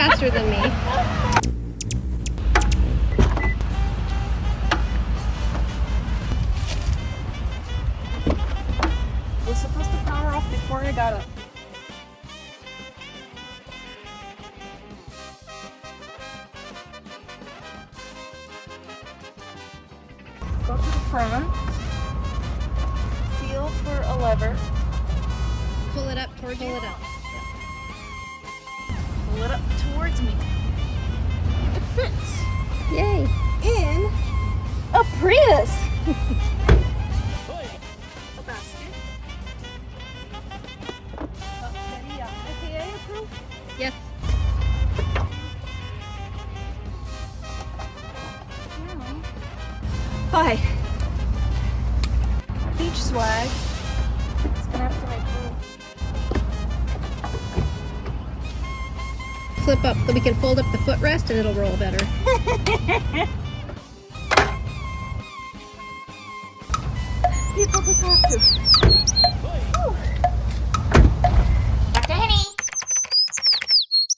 faster than me. I was supposed to power off before I got up. Go to the front. Feel for a lever. Pull it up towards you. Pull it up. Pull it up towards me. It fits. Yay. In a Prius. A basket. Steady, FAA approved? Yes. Bye. Beach swag. It's gonna have to make room. Flip up so we can fold up the footrest and it'll roll better. People to talk to.